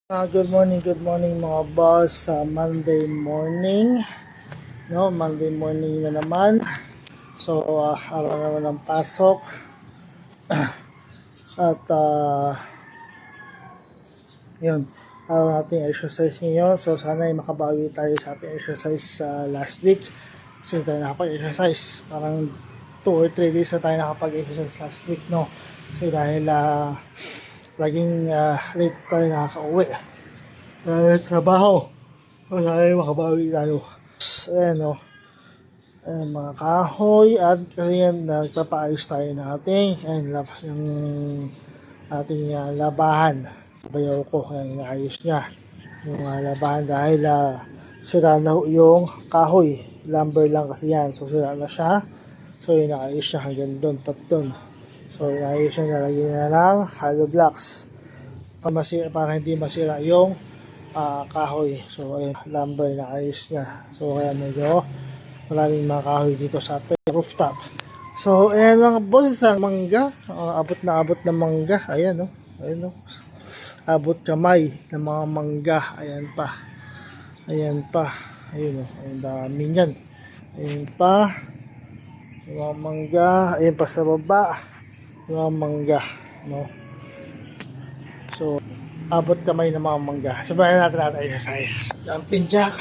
Good morning mga boss sa Monday morning. No, Monday morning na naman. So, araw naman ng pasok. At, yun, araw natin exercise ngayon. So, sana ay makabawi tayo sa ating exercise last week. So, tayo nakapag-exercise. Parang 2 or 3 days na tayo nakapag-exercise last week, no? So, dahil laging late tayo nakaka-uwi. Trabaho. So, sana ay makabawi tayo. Ayan, no? Ayan, mga kahoy at kasi yan nagpapaayos tayo ng ating yung ating labahan sa bayaw ko. Ayan, inaayos niya yung labahan dahil sira na yung kahoy, lumber lang kasi yan, so sira na siya, so inaayos niya hanggang doon, top doon. So inaayos niya, nalagyan na ng hollow blocks para hindi masira yung kahoy. So ayun, lumber inaayos niya, so kaya medyo maraming mga kahoy dito sa ating rooftop. So, ayan mga boses ang mangga. Abot na abot ng mangga. Ayan, no? Ayan, no? Abot kamay ng mga mangga. Ayan pa. Ayan pa. Ayun, no? Ayan, dami yan. Ayan pa. Yung mga mangga. Ayan pa sa baba. Yung mga mangga, no? So, abot kamay ng mga mangga. Sabayan natin exercise. Jumping jack.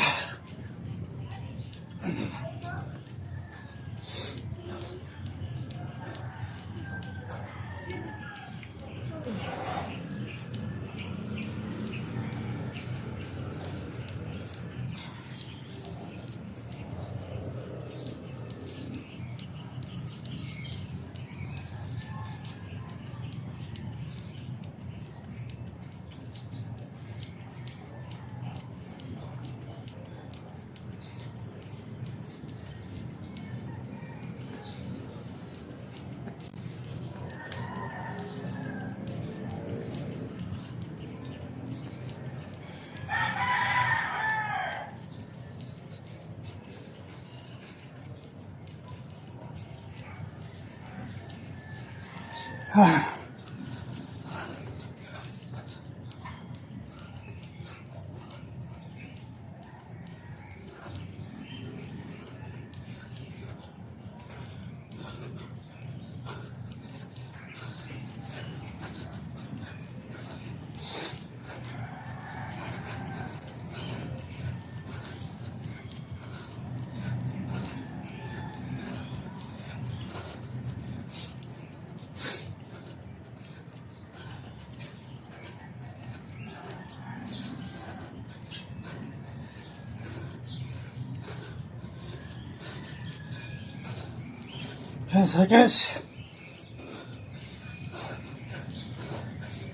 Seconds.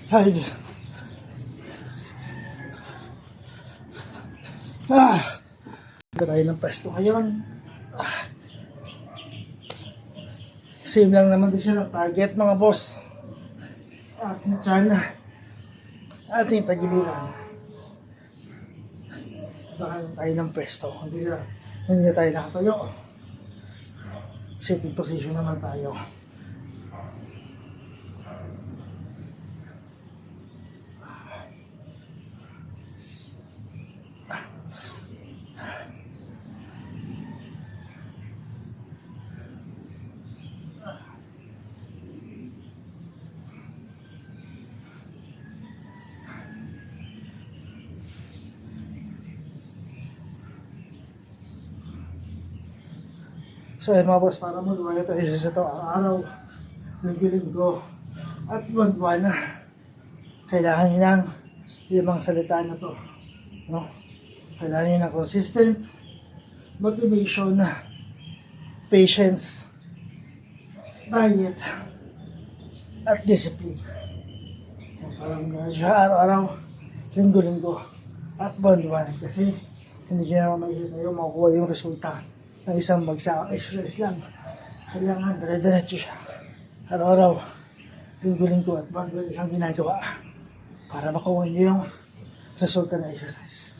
5. Tayo ng pwesto ngayon. Same lang naman din siya ng target mga boss. At dyan ating pagiliran. Baka tayo ng pwesto. Hindi na tayo nakatayo. Sitting position naman tayo. So mga boss, para mo gawin ito isa ito araw, linggo-linggo at buwan-buwan na kailangan nyo ng 5 salita na to, no? Kailangan nyo ng consistent motivation, patience, diet at discipline. Parang siya araw-araw, linggo-linggo at buwan-buwan, kasi hindi nyo naman makikita yung makukuha yung resulta ng isang bagsak exercise lang. Kailangan dire-diretso siya araw-araw, linggo-linggo at buwan-buwan isang ginagawa para makuha niyo yung resulta ng exercise.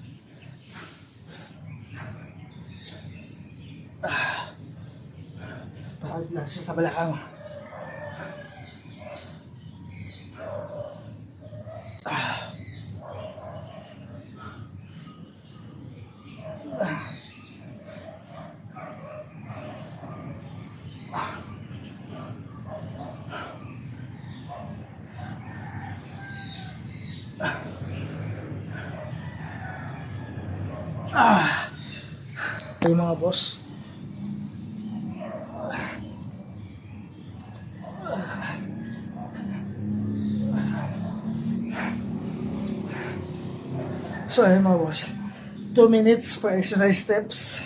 Masakit lang siya sa balakang. Ay mga boss. So ayun mga boss. 2 minutes per exercise steps.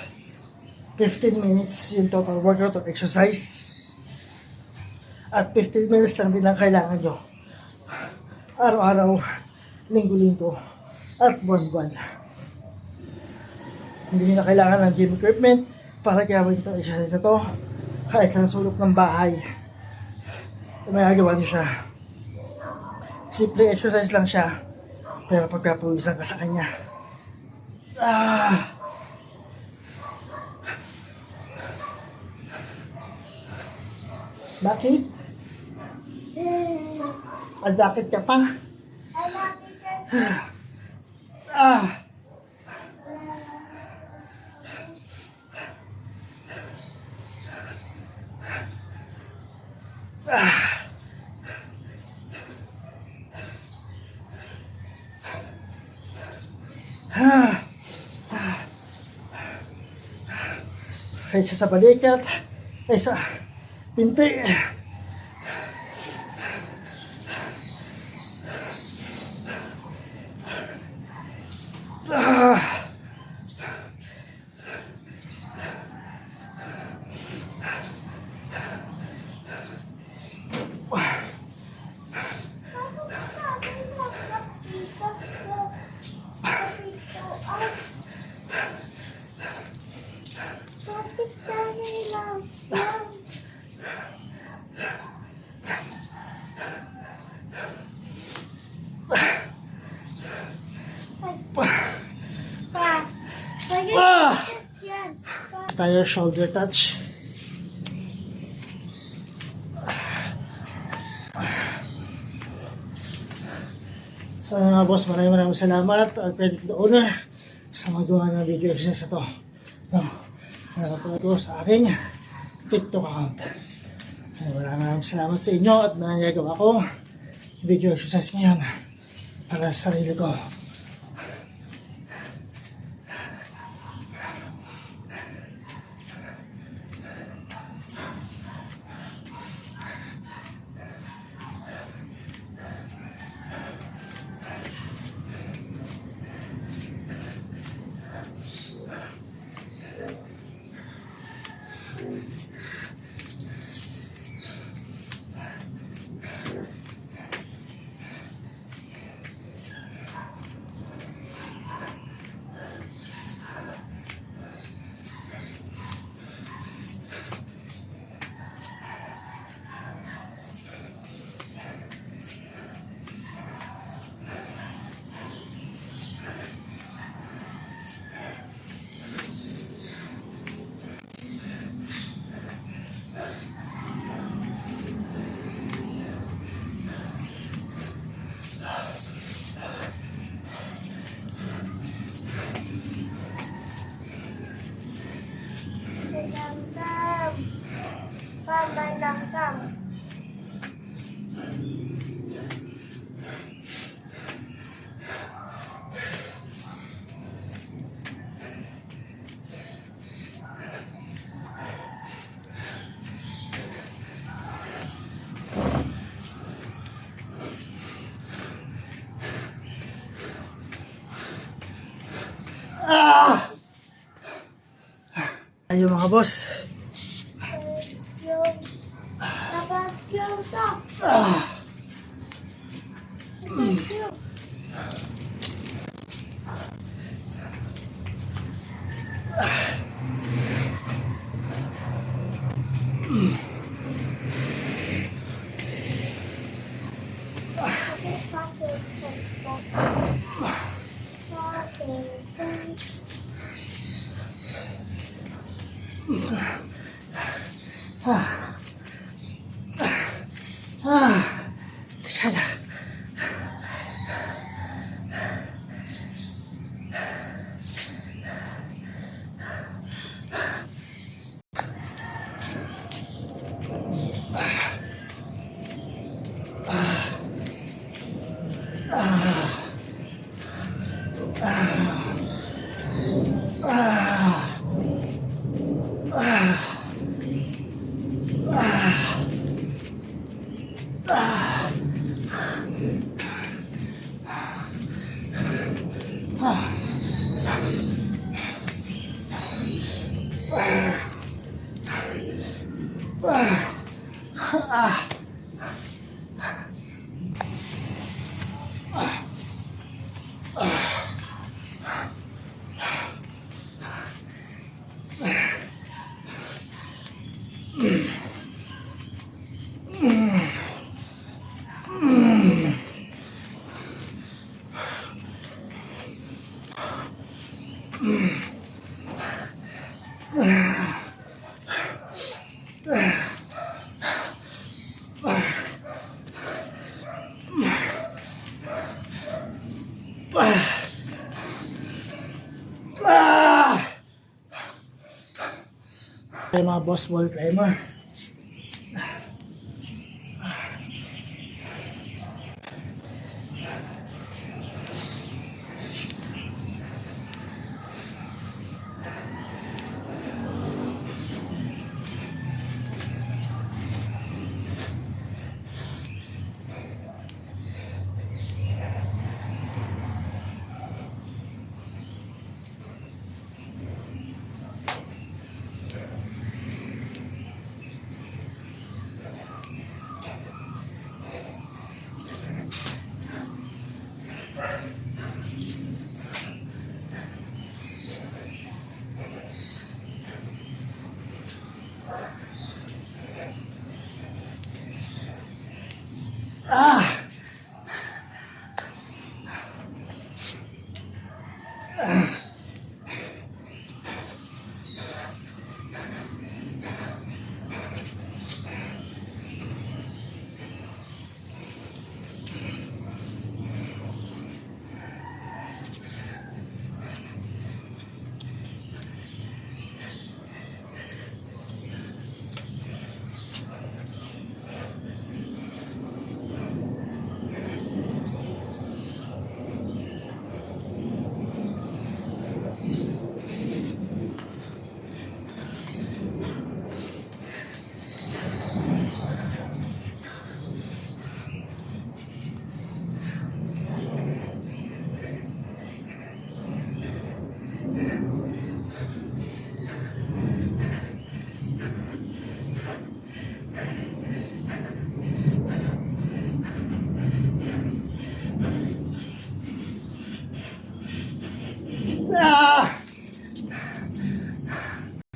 15 minutes yung total workout or exercise. At 15 minutes lang din ang kailangan nyo. Araw-araw, linggo-linggo, at buwan-buwan. Hindi nyo na kailangan ng gym equipment para gawin itong exercise na to. Kahit sa sulok ng bahay, magagawa nyo siya. Simple exercise lang siya, pero pagpapawisan ka sa kanya. Bakit? Adakit ka pa? Sakit siya sa balikat, ay sa pinti. Tayo shoulder touch. So mga boss, maraming salamat credit to the owner sa magawa ng video exercise na to. Nakapagod ko sa aking TikTok account. Maraming salamat sa inyo at nagagawa ko video exercise ngayon para sa sarili ko. Ayun mga boss. Ay mga boss wall climber.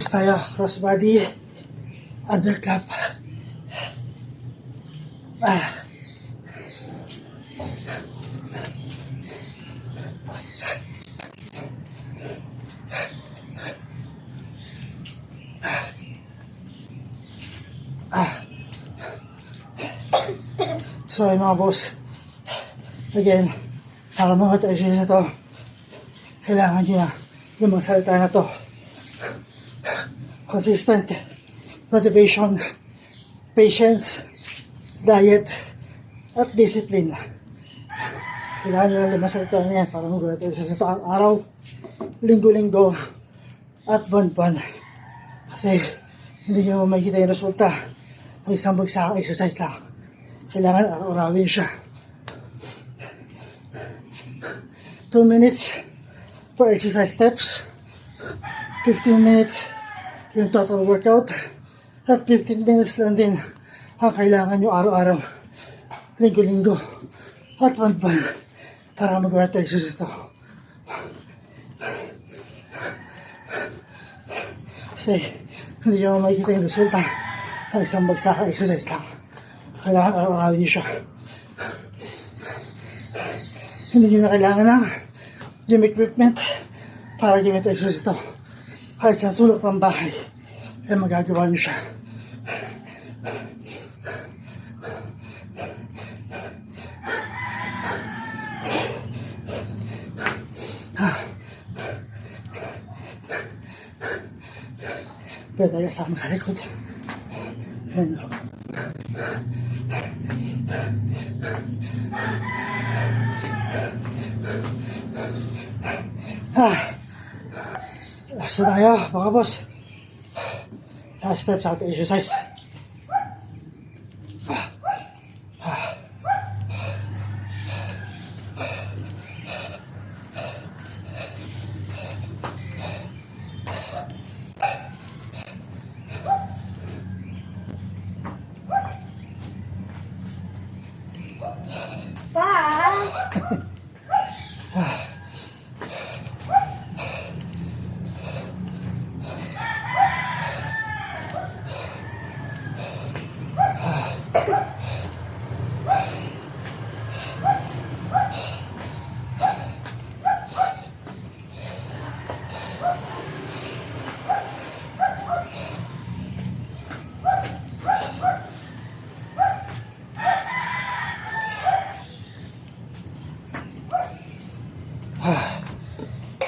Tayo, crossbody, underclap. So ay mga boss, again, para mga exercise na to, kailangan nyo na yung mga salita na to. Consistent motivation, patience, diet, at discipline. Kailangan nyo na lima salita na yan para mag-work sa taong araw, linggo-linggo, at buwan-buwan. Kasi hindi nyo makikita yung resulta ng isang bagsakang exercise lang. Kailangan araw-arawin siya. 2 minutes per exercise steps, 15 minutes yung total workout, at 15 minutes lang din ang kailangan nyo araw-araw, linggo-linggo, at buwan-buwan para mag-work exercise ito. Kasi hindi nyo makikita yung resulta ng isang bagsakang exercise lang. Kailangan araw-arawin nyo siya. Hindi nyo na kailangan ng gym equipment para gawin ito exercise ito. Kahit sa sulok ng bahay, ay magagawa nyo siya. Pwede tayo kasama sa likod. Ayan o. Last na tayo mga boss. Last step sa ating exercise.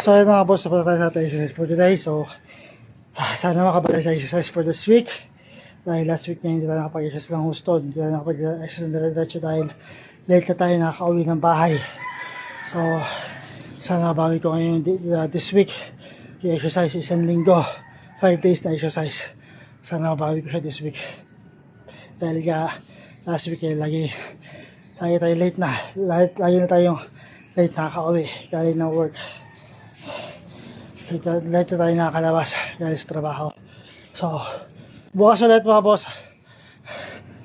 So yun mga boss, tapos tayo sa ating exercise for today. So sana makabalik sa exercise for this week. Dahil last week na hindi tayo nakapag-exercise ng gusto. Hindi tayo nakapag-exercise ng diretso dahil late na tayo nakaka-uwi ng bahay. So sana bawi ko ngayon this week. Yung exercise isang linggo, 5 days na exercise. Sana mabawi ko siya this week. Dahil last week lagi tayo late na. Lagi na tayong late nakaka-uwi galing ng work. Late na tayo nakakalabas galing sa trabaho. So bukas ulit mga boss.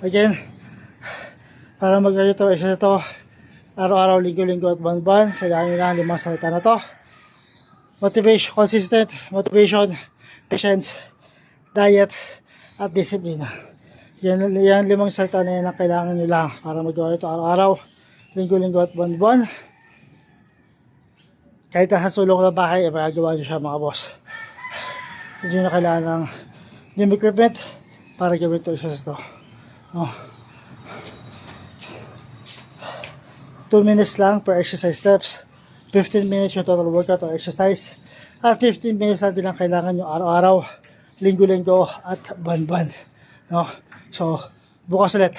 Again, para mag-ayot ito, exercise ito araw-araw, linggo-linggo at buwan-buwan. Kailangan nyo lang 5 salita na to. Motivation, consistent, motivation, patience, diet, at discipline. Yan 5 salita na yan ang kailangan nyo lang para magawa ito araw-araw, linggo-linggo at buwan-buwan. Kahit sa sulong ng bahay, magagawa nyo siya mga boss. Hindi nyo na kailangan ng gym equipment para gawin ito isa sa ito. 2 minutes lang per exercise steps. 15 minutes yung total workout or exercise. At 15 minutes natin lang kailangan yung araw-araw, linggo-linggo at buwan-buwan. No? So, bukas ulit.